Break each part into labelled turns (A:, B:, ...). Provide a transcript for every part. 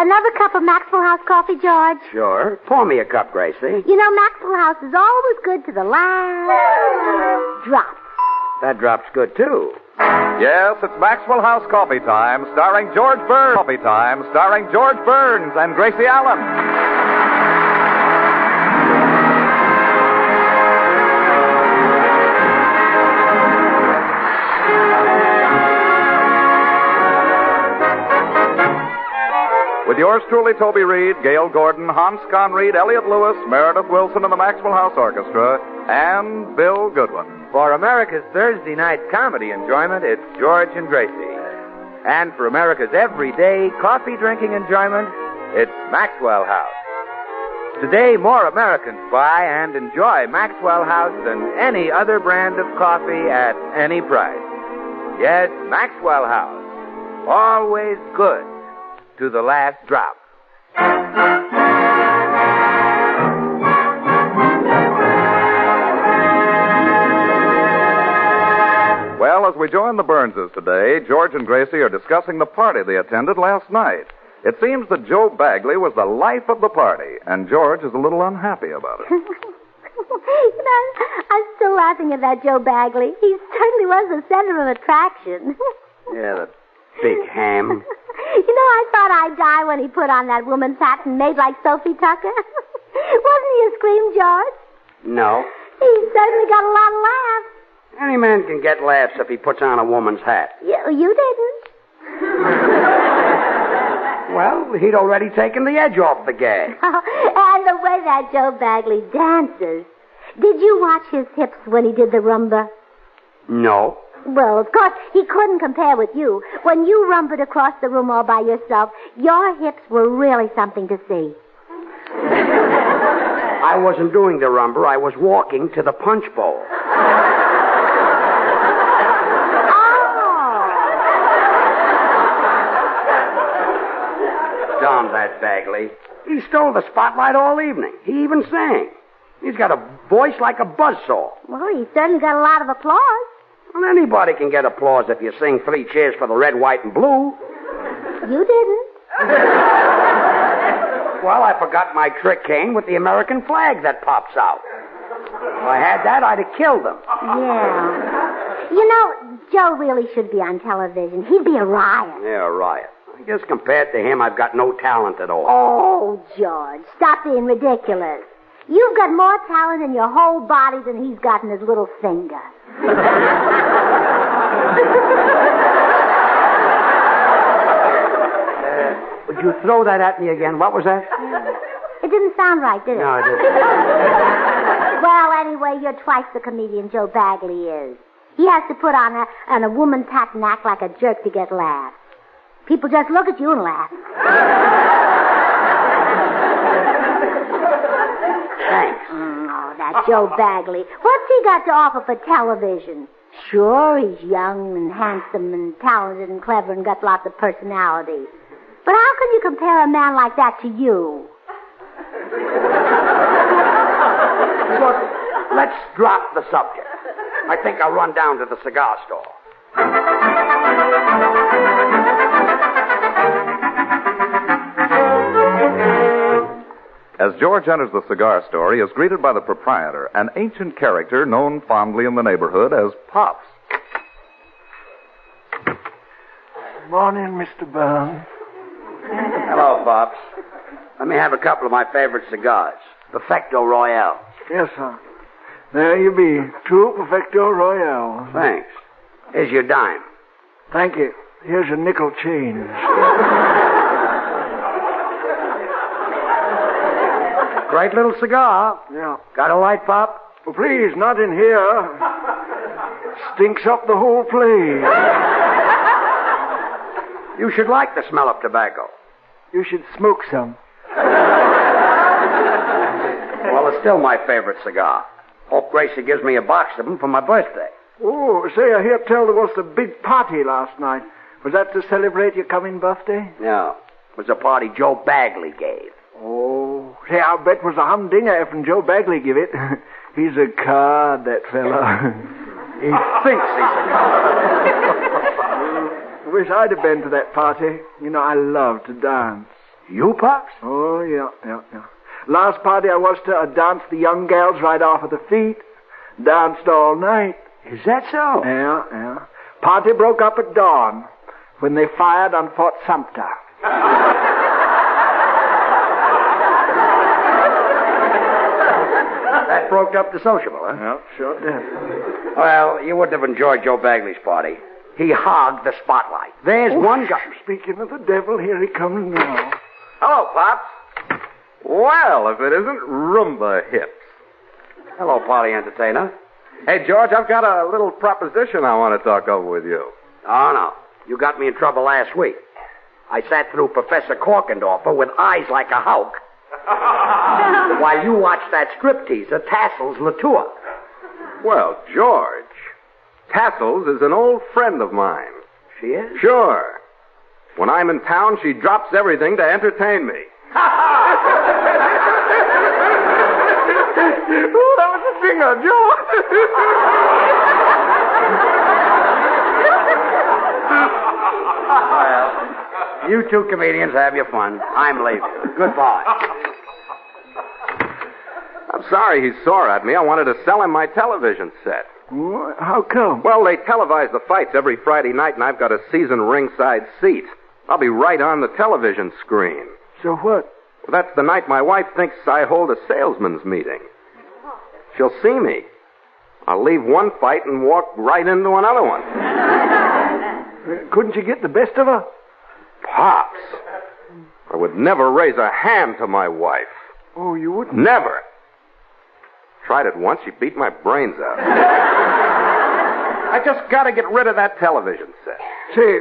A: Another cup of Maxwell House coffee, George?
B: Sure. Pour me a cup, Gracie.
A: You know, Maxwell House is always good to the last drop.
B: That drop's good, too.
C: Yes, it's Maxwell House Coffee Time, starring George Burns. Coffee Time, starring George Burns and Gracie Allen. With yours truly, Toby Reed, Gail Gordon, Hans Conried, Elliot Lewis, Meredith Wilson and the Maxwell House Orchestra, and Bill Goodwin.
D: For America's Thursday night comedy enjoyment, it's George and Gracie. And for America's everyday coffee-drinking enjoyment, it's Maxwell House. Today, more Americans buy and enjoy Maxwell House than any other brand of coffee at any price. Yes, Maxwell House. Always good to the last drop.
C: Well, as we join the Burnses today, George and Gracie are discussing the party they attended last night. It seems that Joe Bagley was the life of the party, and George is a little unhappy about it.
A: I'm still laughing at that Joe Bagley. He certainly was the center of attraction.
B: Yeah, the big ham.
A: You know, I thought I'd die when he put on that woman's hat and made like Sophie Tucker. Wasn't he a scream, George?
B: No.
A: He certainly got a lot of laughs.
B: Any man can get laughs if he puts on a woman's hat.
A: You didn't.
B: Well, he'd already taken the edge off the gag.
A: And the way that Joe Bagley dances. Did you watch his hips when he did the rumba?
B: No.
A: Well, of course, he couldn't compare with you. When you rumbled across the room all by yourself, your hips were really something to see.
B: I wasn't doing the rumba. I was walking to the punch bowl. Darn that Bagley. He stole the spotlight all evening. He even sang. He's got a voice like a buzzsaw.
A: Well, he certainly got a lot of applause.
B: Well, anybody can get applause if you sing 3 cheers for the red, white, and blue.
A: You didn't.
B: Well, I forgot my trick cane with the American flag that pops out. If I had that, I'd have killed them.
A: Yeah. You know, Joe really should be on television. He'd be a riot.
B: Yeah, a riot. I guess compared to him, I've got no talent at all.
A: Oh, George, stop being ridiculous. You've got more talent in your whole body than he's got in his little finger.
B: Would you throw that at me again? What was that?
A: It didn't sound right, did it?
B: No, it didn't.
A: Well, anyway, you're twice the comedian Joe Bagley is. He has to put on a woman's hat and act like a jerk to get laughs. People just look at you and laugh.
B: Thanks.
A: Oh, that Joe Bagley. What's he got to offer for television? Sure, he's young and handsome and talented and clever and got lots of personality. But how can you compare a man like that to you?
B: Look, let's drop the subject. I think I'll run down to the cigar store.
C: As George enters the cigar store, he is greeted by the proprietor, an ancient character known fondly in the neighborhood as Pops.
E: Morning, Mr. Burns.
B: Hello, Pops. Let me have a couple of my favorite cigars. Perfecto Royale.
E: Yes, sir. There you be. 2 Perfecto Royale.
B: Thanks. Here's your dime.
E: Thank you. Here's your nickel change.
B: Great little cigar.
E: Yeah.
B: Got a light, Pop?
E: Well, please, not in here. Stinks up the whole place.
B: You should like the smell of tobacco.
E: You should smoke some.
B: Well, it's still my favorite cigar. Hope Gracie gives me a box of them for my birthday.
E: Oh, say, I hear tell there was a big party last night. Was that to celebrate your coming birthday?
B: No. It was a party Joe Bagley gave.
E: Oh, say, I'll bet it was a humdinger if Joe Bagley give it. He's a card, that fella.
B: He thinks he's a card.
E: I wish I'd have been to that party. You know, I love to dance.
B: You, Pops?
E: Oh, yeah. Last party I was to, I danced the young gals right off of the feet. Danced all night.
B: Is that so?
E: Yeah. Party broke up at dawn when they fired on Fort Sumter.
B: That broke up the sociable, huh?
E: Yeah, sure did.
B: Well, you wouldn't have enjoyed Joe Bagley's party. He hogged the spotlight. There's one guy.
E: Speaking of the devil, here he comes now.
C: Hello, Pops. Well, if it isn't Roomba Hips.
B: Hello, Polly Entertainer.
C: Hey, George, I've got a little proposition I want to talk over with you.
B: Oh, no. You got me in trouble last week. I sat through Professor Korkendorfer with eyes like a hawk while you watched that stripteaser, Tassels Latour.
C: Well, George, Tassels is an old friend of mine.
B: She is?
C: Sure. When I'm in town, she drops everything to entertain me.
E: Oh, that was a singer, Joe.
B: Well, you two comedians have your fun. I'm leaving. Goodbye.
C: I'm sorry he's sore at me. I wanted to sell him my television set.
E: How come?
C: Well, they televise the fights every Friday night, and I've got a season ringside seat. I'll be right on the television screen.
E: So what?
C: That's the night my wife thinks I hold a salesman's meeting. She'll see me. I'll leave one fight and walk right into another one.
E: Couldn't you get the best of her?
C: Pops, I would never raise a hand to my wife.
E: Oh, you wouldn't?
C: Never. Tried it once, she beat my brains out. I just got to get rid of that television set.
E: Say,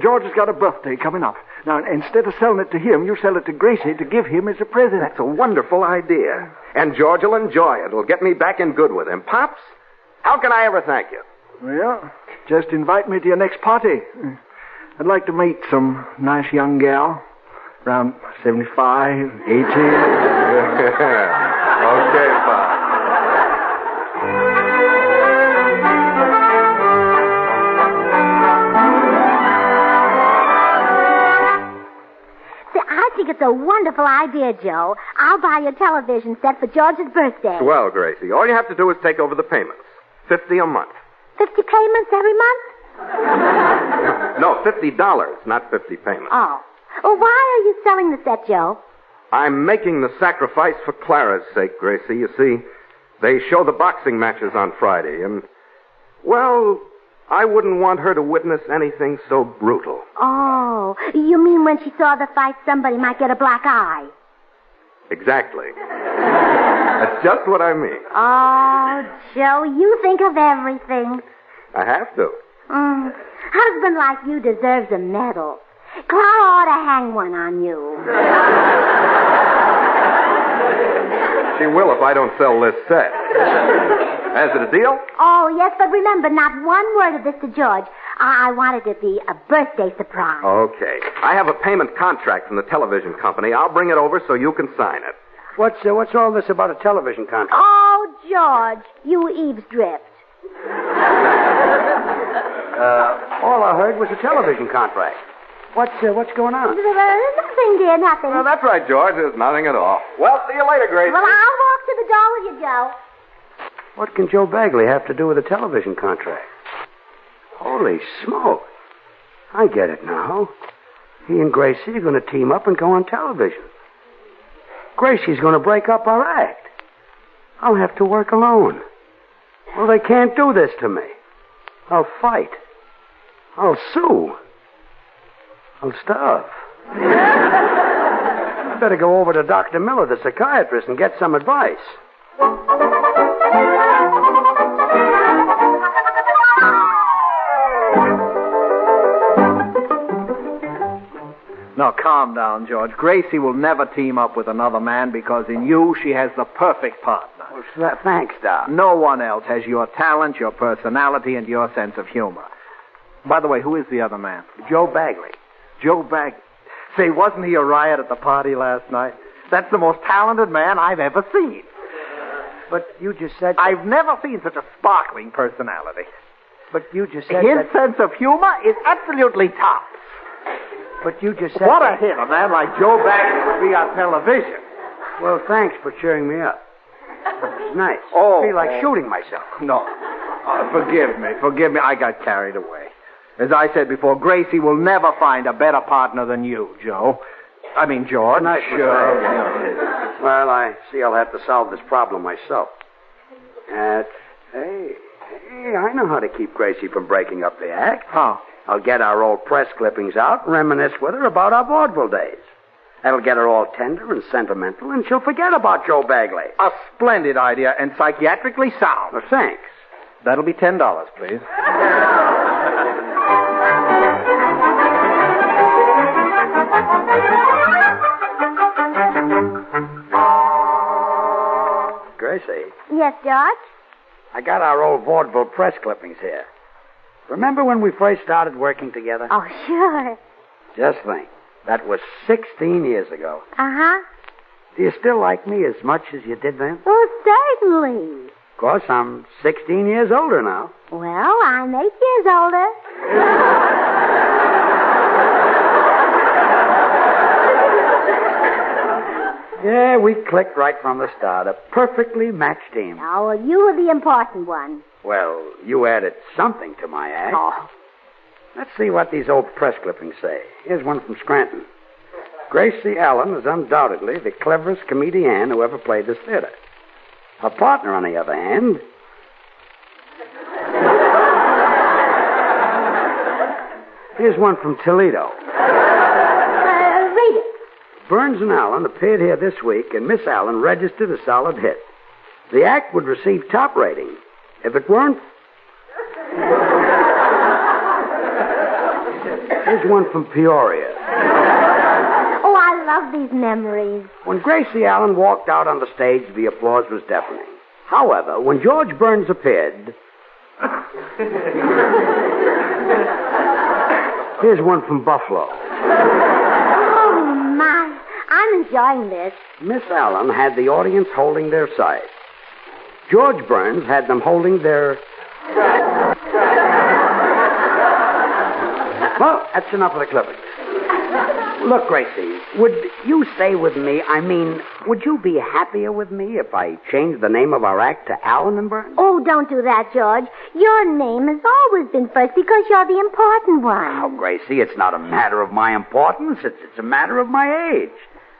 E: George has got a birthday coming up. Now, instead of selling it to him, you sell it to Gracie to give him as a present.
C: That's a wonderful idea. And George will enjoy it. It'll get me back in good with him. Pops, how can I ever thank you?
E: Well, just invite me to your next party. I'd like to meet some nice young gal, around 75, 80.
C: Okay, Pops.
A: I think it's a wonderful idea, Joe. I'll buy your television set for George's birthday.
C: Well, Gracie, all you have to do is take over the payments. $50 a month.
A: 50 payments every month?
C: No, $50, not 50 payments.
A: Oh. Well, why are you selling the set, Joe?
C: I'm making the sacrifice for Clara's sake, Gracie. You see, they show the boxing matches on Friday, and, well, I wouldn't want her to witness anything so brutal.
A: Oh, you mean when she saw the fight, somebody might get a black eye?
C: Exactly. That's just what I mean.
A: Oh, Joe, you think of everything.
C: I have to.
A: Husband like you deserves a medal. Clara ought to hang one on you.
C: She will if I don't sell this set. Is it a deal?
A: Oh, yes, but remember, not one word of this to George. I want it to be a birthday surprise.
C: Okay. I have a payment contract from the television company. I'll bring it over so you can sign it.
B: What's all this about a television contract?
A: Oh, George, you eavesdripped.
B: All I heard was a television contract. What's going on?
A: Nothing, dear, nothing.
C: Well, that's right, George. There's nothing at all. Well, see you later, Gracie.
A: Well, I'll walk to the door with you, Joe.
B: What can Joe Bagley have to do with a television contract? Holy smoke. I get it now. He and Gracie are going to team up and go on television. Gracie's going to break up our act. I'll have to work alone. Well, they can't do this to me. I'll fight. I'll sue. I'll starve. I better go over to Dr. Miller, the psychiatrist, and get some advice.
E: Now, calm down, George. Gracie will never team up with another man because in you she has the perfect partner.
B: Well, thanks, Doc.
E: No one else has your talent, your personality, and your sense of humor. By the way, who is the other man?
B: Joe Bagley.
E: Joe Bagley. Say, wasn't he a riot at the party last night? That's the most talented man I've ever seen.
B: But you just said...
E: I've never seen such a sparkling personality.
B: But you just said
E: his sense of humor is absolutely tops.
B: But you just said...
E: What a hit. A man like Joe Bagley would be on television.
B: Well, thanks for cheering me up. It's nice.
E: Oh.
B: I feel like shooting myself.
E: No. Forgive me. I got carried away. As I said before, Gracie will never find a better partner than you, Joe. I mean, George.
B: Nice. Sure. Well, I see I'll have to solve this problem myself. Hey, I know how to keep Gracie from breaking up the act.
E: How?
B: I'll get our old press clippings out and reminisce with her about our vaudeville days. That'll get her all tender and sentimental, and she'll forget about Joe Bagley.
E: A splendid idea and psychiatrically sound.
B: Well, thanks.
E: That'll be $10, please.
B: Gracie,
A: Yes, George?
B: I got our old vaudeville press clippings here. Remember when we first started working together?
A: Oh, sure.
B: Just think. That was 16 years ago.
A: Uh-huh.
B: Do you still like me as much as you did then?
A: Oh, certainly.
B: Of course, I'm 16 years older now.
A: Well, I'm 8 years older.
B: Yeah, we clicked right from the start. A perfectly matched team.
A: Oh, well, you were the important one.
B: Well, you added something to my act.
A: Oh.
B: Let's see what these old press clippings say. Here's one from Scranton. Gracie Allen is undoubtedly the cleverest comedienne who ever played this theater. Her partner, on the other hand... Here's one from Toledo.
A: Read it.
B: Burns and Allen appeared here this week, and Miss Allen registered a solid hit. The act would receive top rating. If it weren't... Here's one from Peoria.
A: Oh, I love these memories.
B: When Gracie Allen walked out on the stage, the applause was deafening. However, when George Burns appeared... Here's one from Buffalo.
A: Oh, my. I'm enjoying this.
B: Miss Allen had the audience holding their sides. George Burns had them holding their... Well, that's enough of the clippings. Look, Gracie, would you stay with me? I mean, would you be happier with me if I changed the name of our act to Allen and Burns?
A: Oh, don't do that, George. Your name has always been first because you're the important one.
B: Oh, Gracie, it's not a matter of my importance. It's a matter of my age.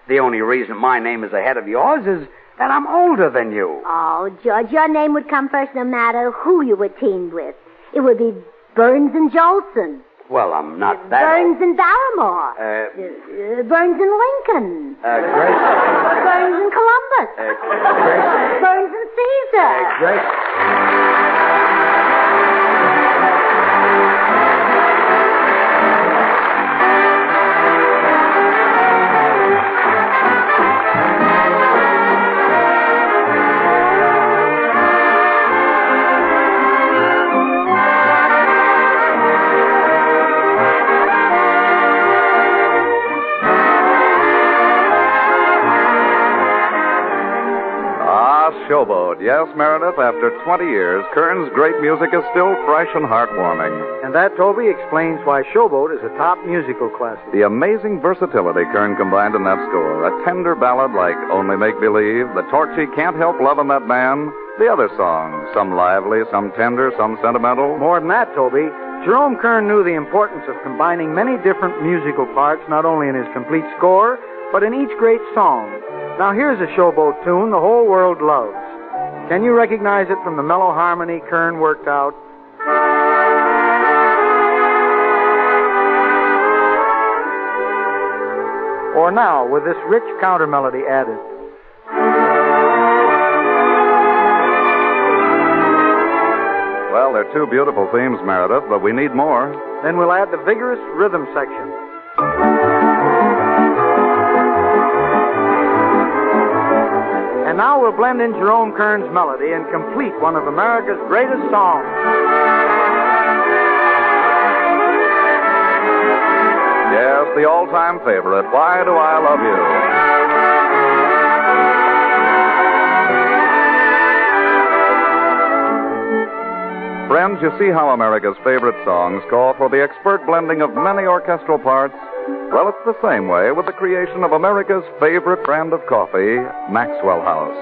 B: The only reason my name is ahead of yours is that I'm older than you.
A: Oh, George, your name would come first no matter who you were teamed with. It would be Burns and Jolson.
B: Well, I'm not that
A: Burns
B: old.
A: and Barrymore. Burns and Lincoln.
B: Gracie.
A: Burns and Columbus.
B: Gracie.
A: Burns and Caesar.
B: Gracie.
C: Showboat. Yes, Meredith, after 20 years, Kern's great music is still fresh and heartwarming.
E: And that, Toby, explains why Showboat is a top musical classic.
C: The amazing versatility Kern combined in that score. A tender ballad like Only Make Believe, the torchy Can't Help Lovin' That Man, the other songs, some lively, some tender, some sentimental.
E: More than that, Toby, Jerome Kern knew the importance of combining many different musical parts, not only in his complete score, but in each great song. Now here's a Showboat tune the whole world loves. Can you recognize it from the mellow harmony Kern worked out? Or now, with this rich counter melody added.
C: Well, they're two beautiful themes, Meredith, but we need more.
E: Then we'll add the vigorous rhythm section. And now we'll blend in Jerome Kern's melody and complete one of America's greatest songs.
C: Yes, the all-time favorite, Why Do I Love You? Friends, you see how America's favorite songs call for the expert blending of many orchestral parts? Well, it's the same way with the creation of America's favorite brand of coffee, Maxwell House.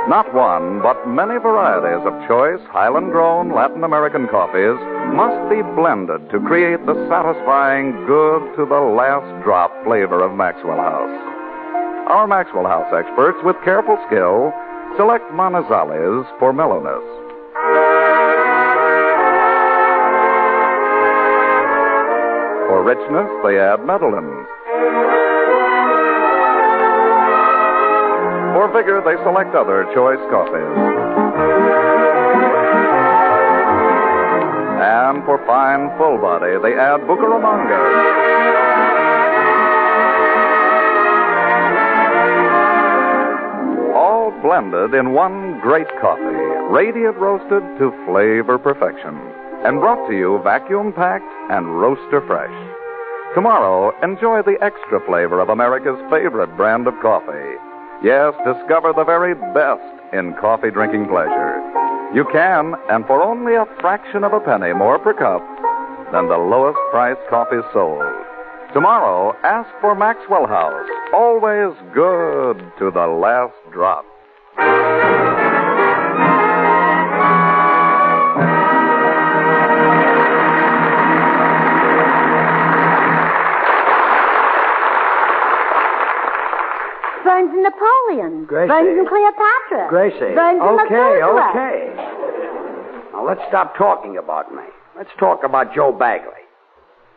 C: Not one, but many varieties of choice, Highland-grown Latin American coffees must be blended to create the satisfying, good-to-the-last-drop flavor of Maxwell House. Our Maxwell House experts, with careful skill, select Manizales for mellowness. For richness, they add Medellins. For vigor, they select other choice coffees. And for fine, full body, they add Bucaramangas. All blended in one great coffee, radiant roasted to flavor perfection. And brought to you vacuum-packed and roaster fresh. Tomorrow, enjoy the extra flavor of America's favorite brand of coffee. Yes, discover the very best in coffee drinking pleasure. You can, and for only a fraction of a penny more per cup than the lowest priced coffee sold. Tomorrow, ask for Maxwell House, always good to the last drop.
A: Burns and Napoleon.
B: Gracie.
A: Burns and Cleopatra.
B: Gracie.
A: Burns and Methuselah.
B: Okay. Now, let's stop talking about me. Let's talk about Joe Bagley.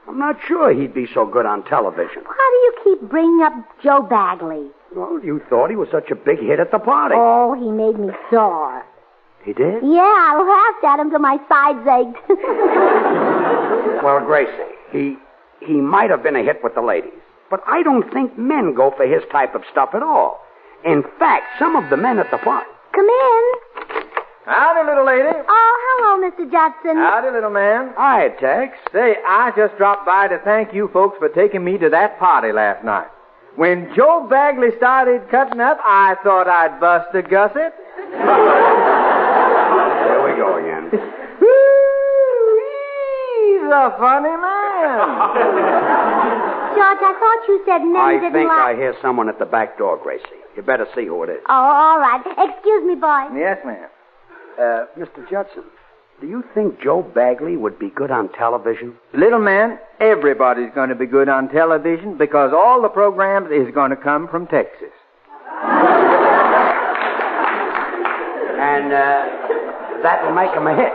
B: I'm not sure he'd be so good on television.
A: Why do you keep bringing up Joe Bagley?
B: Well, you thought he was such a big hit at the party.
A: Oh, he made me sore.
B: He did?
A: Yeah, I laughed at him till my sides ached.
B: Well, Gracie, he might have been a hit with the ladies. But I don't think men go for his type of stuff at all. In fact, some of the men at the party...
A: Come in.
E: Howdy, little lady.
A: Oh, hello, Mr. Judson.
E: Howdy, little man.
B: Hi, Tex.
E: Say, I just dropped by to thank you folks for taking me to that party last night. When Joe Bagley started cutting up, I thought I'd bust a gusset.
B: There we go again.
E: He's a funny man.
A: George, I thought you said men
B: I
A: didn't
B: think
A: like...
B: I hear someone at the back door, Gracie. You better see who it is.
A: Oh, all right. Excuse me, boy.
E: Yes, ma'am.
B: Mr. Judson, do you think Joe Bagley would be good on television?
E: Little man, everybody's going to be good on television because all the programs is going to come from Texas.
B: And that will make him a hit.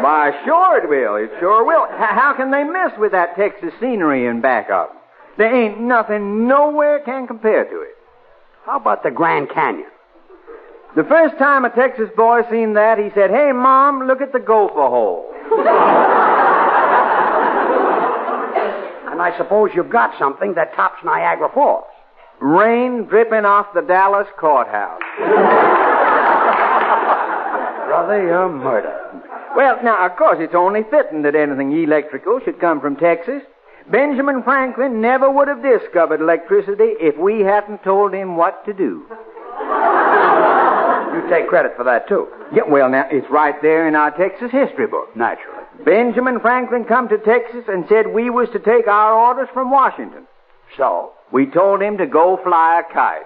E: Why, sure it will. It sure will. How can they miss with that Texas scenery in back of them? There ain't nothing nowhere can compare to it.
B: How about the Grand Canyon?
E: The first time a Texas boy seen that, he said, "Hey, Mom, look at the gopher hole."
B: And I suppose you've got something that tops Niagara Falls.
E: Rain dripping off the Dallas courthouse.
B: Brother, you're murder.
E: Well, now, of course, it's only fitting that anything electrical should come from Texas. Benjamin Franklin never would have discovered electricity if we hadn't told him what to do.
B: You take credit for that, too.
E: Yeah, well, now, it's right there in our Texas history book.
B: Naturally.
E: Benjamin Franklin come to Texas and said we was to take our orders from Washington.
B: So?
E: We told him to go fly a kite.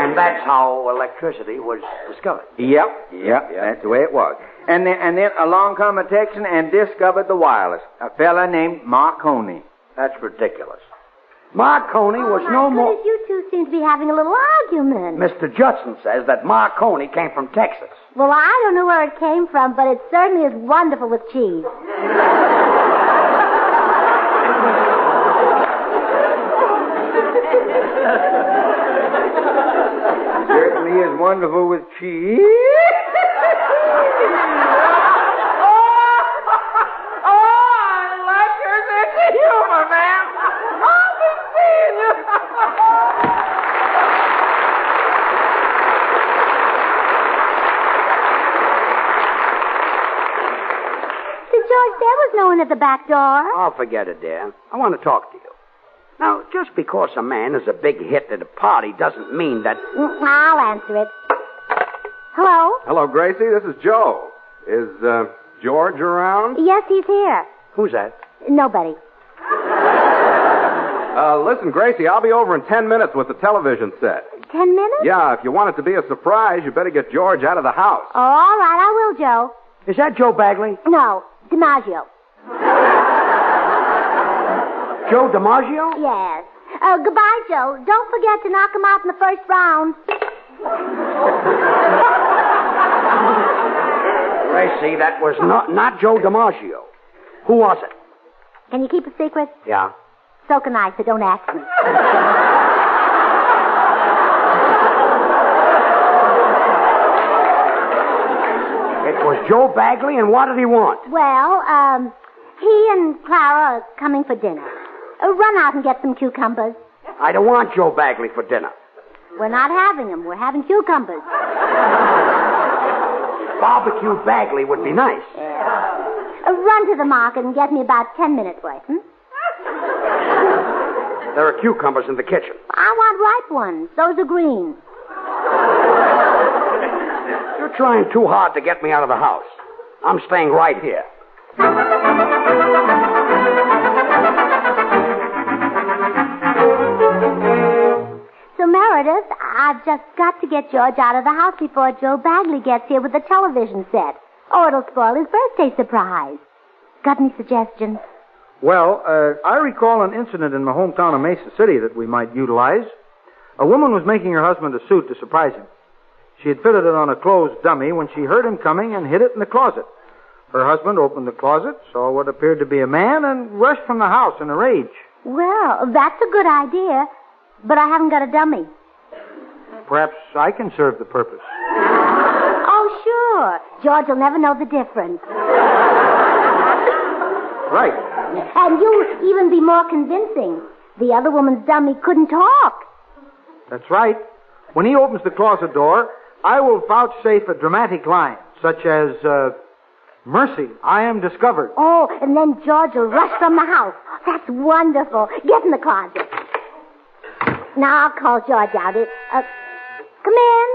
B: And that's how electricity was discovered.
E: Yep, that's the way it was. And then along come a Texan and discovered the wireless. A fella named Marconi.
B: That's ridiculous. Marconi was no more...
A: Goodness, you two seem to be having a little argument.
B: Mr. Judson says that Marconi came from Texas.
A: Well, I don't know where it came from, but it certainly is wonderful with cheese.
E: Certainly is wonderful with cheese. I like your sense of humor, man. I'll be seeing you.
A: See, George, there was no one at the back door.
B: Oh, forget it, dear. I want to talk to you. Now, just because a man is a big hit at a party doesn't mean that...
A: I'll answer it. Hello?
C: Hello, Gracie. This is Joe. Is
B: George around?
A: Yes, he's here.
B: Who's that?
A: Nobody.
C: Listen, Gracie, I'll be over in 10 minutes with the television set.
A: 10 minutes?
C: Yeah, if you want it to be a surprise, you better get George out of the house.
A: Oh, all right, I will, Joe.
B: Is that Joe Bagley?
A: No, DiMaggio.
B: Joe DiMaggio?
A: Yes. Goodbye, Joe. Don't forget to knock him out in the first round.
B: Gracie, that was not Joe DiMaggio. Who was it?
A: Can you keep a secret?
B: Yeah.
A: So can I, so don't ask me.
B: It was Joe Bagley, and what did he want?
A: Well, he and Clara are coming for dinner. Run out and get some cucumbers.
B: I don't want Joe Bagley for dinner.
A: We're not having them. We're having cucumbers.
B: Barbecue Bagley would be nice.
A: Run to the market and get me about 10 minutes worth,
B: There are cucumbers in the kitchen.
A: I want ripe ones. Those are green.
B: You're trying too hard to get me out of the house. I'm staying right here.
A: So, Meredith, I've just got to get George out of the house before Joe Bagley gets here with the television set. Oh, it'll spoil his birthday surprise. Got any suggestions?
E: Well, I recall an incident in my hometown of Mesa City that we might utilize. A woman was making her husband a suit to surprise him. She had fitted it on a clothes dummy when she heard him coming and hid it in the closet. Her husband opened the closet, saw what appeared to be a man, and rushed from the house in a rage.
A: Well, that's a good idea, but I haven't got a dummy.
E: Perhaps I can serve the purpose.
A: Oh, sure. George will never know the difference.
E: Right.
A: And you'll even be more convincing. The other woman's dummy couldn't talk.
E: That's right. When he opens the closet door, I will vouchsafe a dramatic line, such as, Mercy, I am discovered.
A: Oh, and then George will rush from the house. That's wonderful. Get in the closet. Now I'll call George out. Come in.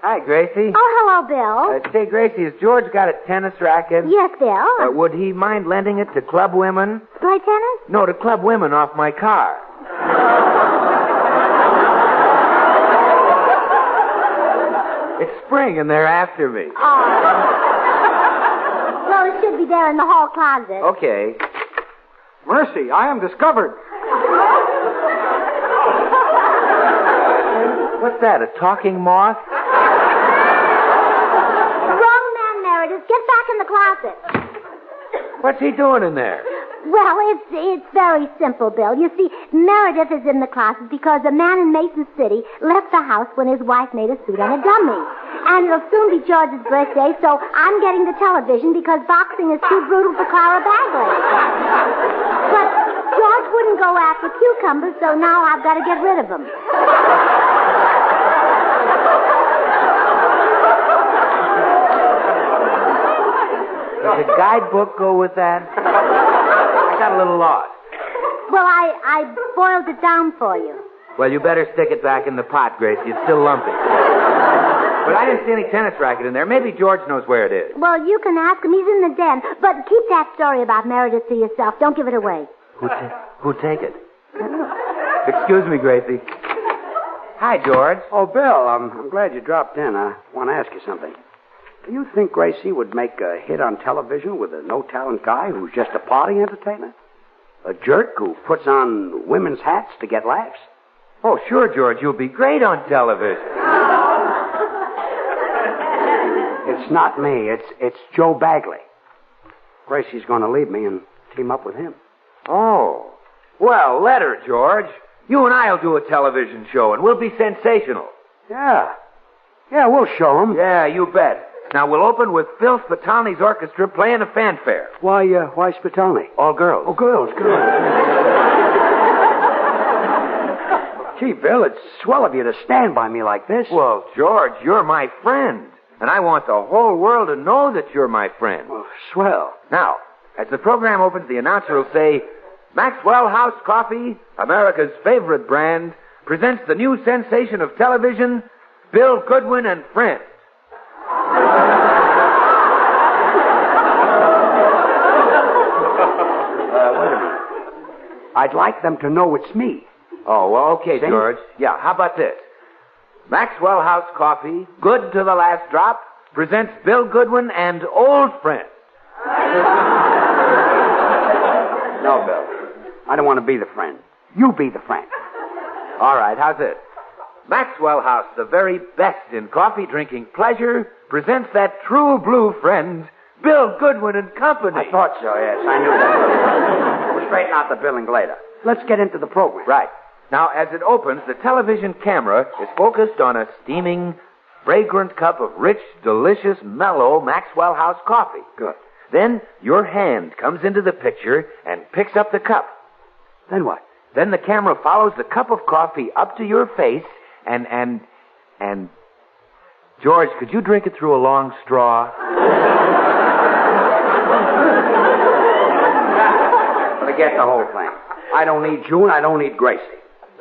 D: Hi, Gracie.
A: Oh, hello, Bill.
D: Say, Gracie, has George got a tennis racket?
A: Yes, Bill.
D: Would he mind lending it to club women?
A: Play tennis?
D: No, to club women off my car. It's spring, and they're after me.
A: Oh. Well, it should be there in the hall closet.
D: Okay.
E: Mercy, I am discovered.
D: What's that, a talking moth?
A: Wrong man, Meredith. Get back in the closet.
D: What's he doing in there?
A: Well, it's very simple, Bill. You see, Meredith is in the closet because a man in Mason City left the house when his wife made a suit on a dummy. And it'll soon be George's birthday, so I'm getting the television because boxing is too brutal for Clara Bagley. But George wouldn't go after cucumbers, so now I've got to get rid of them.
D: Does a guidebook go with that? I got a little lost.
A: Well, I boiled it down for you.
D: Well, you better stick it back in the pot, Gracie. It's still lumpy. But I didn't see any tennis racket in there. Maybe George knows where it is.
A: Well, you can ask him. He's in the den. But keep that story about Meredith to yourself. Don't give it away.
D: Who'd take it? Excuse me, Gracie. Hi, George.
B: Oh, Bill, I'm glad you dropped in. I want to ask you something. Do you think Gracie would make a hit on television with a no-talent guy who's just a party entertainer? A jerk who puts on women's hats to get laughs?
D: Oh, sure, George. You'll be great on television.
B: It's not me. It's Joe Bagley. Gracie's going to leave me and team up with him.
D: Oh. Well, let her, George. You and I'll do a television show, and we'll be sensational.
B: Yeah. Yeah, we'll show him.
D: Yeah, you bet. Now, we'll open with Phil Spitalny's orchestra playing a fanfare.
B: Why Spitalny?
D: All girls.
B: Oh, girls. Gee, Bill, it's swell of you to stand by me like this.
D: Well, George, you're my friend. And I want the whole world to know that you're my friend.
B: Well, swell.
D: Now, as the program opens, the announcer will say, Maxwell House Coffee, America's favorite brand, presents the new sensation of television, Bill Goodwin and Friends.
B: I'd like them to know it's me.
D: Oh, well, okay,
B: See?
D: George. Yeah, how about this? Maxwell House Coffee, good to the last drop, presents Bill Goodwin and Old Friend.
B: No, Bill. I don't want to be the friend. You be the friend.
D: All right, how's this? Maxwell House, the very best in coffee drinking pleasure, presents that true blue friend, Bill Goodwin and Company.
B: I thought so, yes. I knew that. We'll straighten out the billing later. Let's get into the program.
D: Right. Now, as it opens, the television camera is focused on a steaming, fragrant cup of rich, delicious, mellow Maxwell House coffee.
B: Good.
D: Then your hand comes into the picture and picks up the cup.
B: Then what?
D: Then the camera follows the cup of coffee up to your face and... George, could you drink it through a long straw?
B: Forget the whole thing. I don't need you and I don't need Gracie.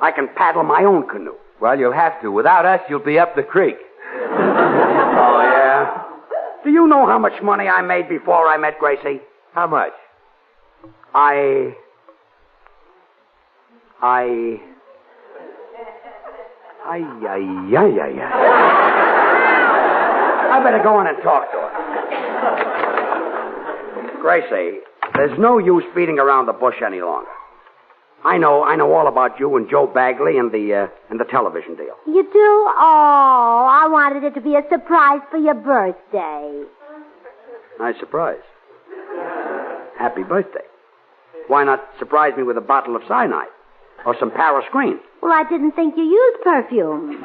B: I can paddle my own canoe.
D: Well, you'll have to. Without us, you'll be up the creek.
B: Oh, yeah? Do you know how much money I made before I met Gracie?
D: How much?
B: I better go in and talk to her. Gracie, there's no use beating around the bush any longer. I know all about you and Joe Bagley and the television deal.
A: You do? Oh, I wanted it to be a surprise for your birthday.
B: Nice surprise. Happy birthday. Why not surprise me with a bottle of cyanide? Or some Paris green?
A: Well, I didn't think you used perfume.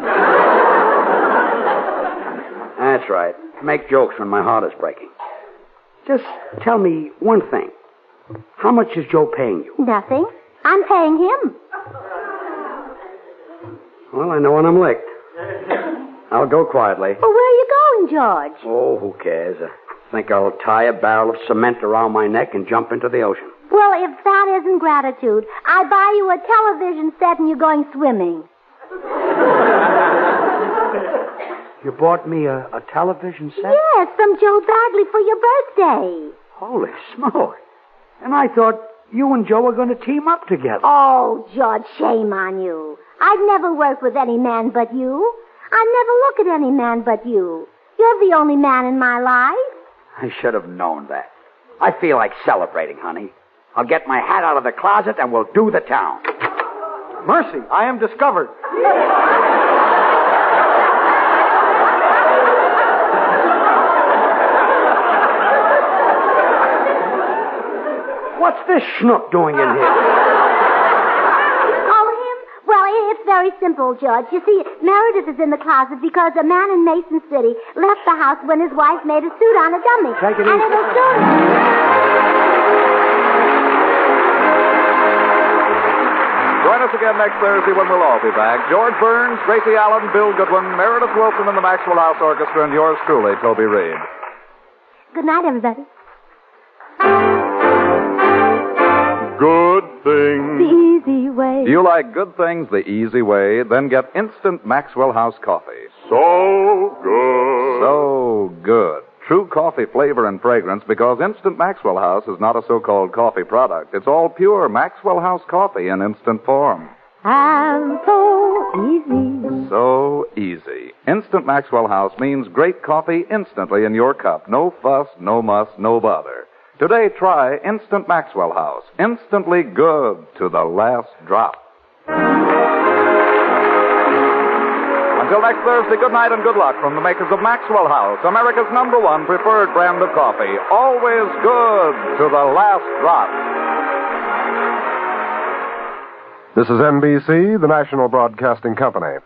B: That's right. Make jokes when my heart is breaking. Just tell me one thing. How much is Joe paying you?
A: Nothing. I'm paying him.
B: Well, I know when I'm licked. I'll go quietly.
A: Well, where are you going, George?
B: Oh, who cares? I think I'll tie a barrel of cement around my neck and jump into the ocean.
A: Well, if that isn't gratitude, I buy you a television set and you're going swimming.
B: You bought me a television set?
A: Yes, from Joe Bagley for your birthday.
B: Holy smoke. And I thought you and Joe were going to team up together.
A: Oh, George, shame on you. I'd never work with any man but you. I'd never look at any man but you. You're the only man in my life.
B: I should have known that. I feel like celebrating, honey. I'll get my hat out of the closet and we'll do the town.
E: Mercy, I am discovered.
B: What's this schnook doing in here?
A: Oh, him? Well, it's very simple, George. You see, Meredith is in the closet because a man in Mason City left the house when his wife made a suit on a dummy.
B: Take it
A: and
B: easy.
A: it'll soon...
C: Join us again next Thursday when we'll all be back. George Burns, Gracie Allen, Bill Goodwin, Meredith Wilson and the Maxwell House Orchestra, and yours truly, Toby Reed.
A: Good night, everybody.
C: Good things.
A: The easy way.
C: Do you like good things the easy way? Then get instant Maxwell House coffee.
F: So good.
C: So good. True coffee flavor and fragrance because Instant Maxwell House is not a so-called coffee product. It's all pure Maxwell House coffee in instant form.
A: And so easy.
C: So easy. Instant Maxwell House means great coffee instantly in your cup. No fuss, no muss, no bother. Today, try Instant Maxwell House. Instantly good to the last drop. Until next Thursday, good night and good luck from the makers of Maxwell House, America's #1 preferred brand of coffee. Always good to the last drop.
F: This is NBC, the National Broadcasting Company.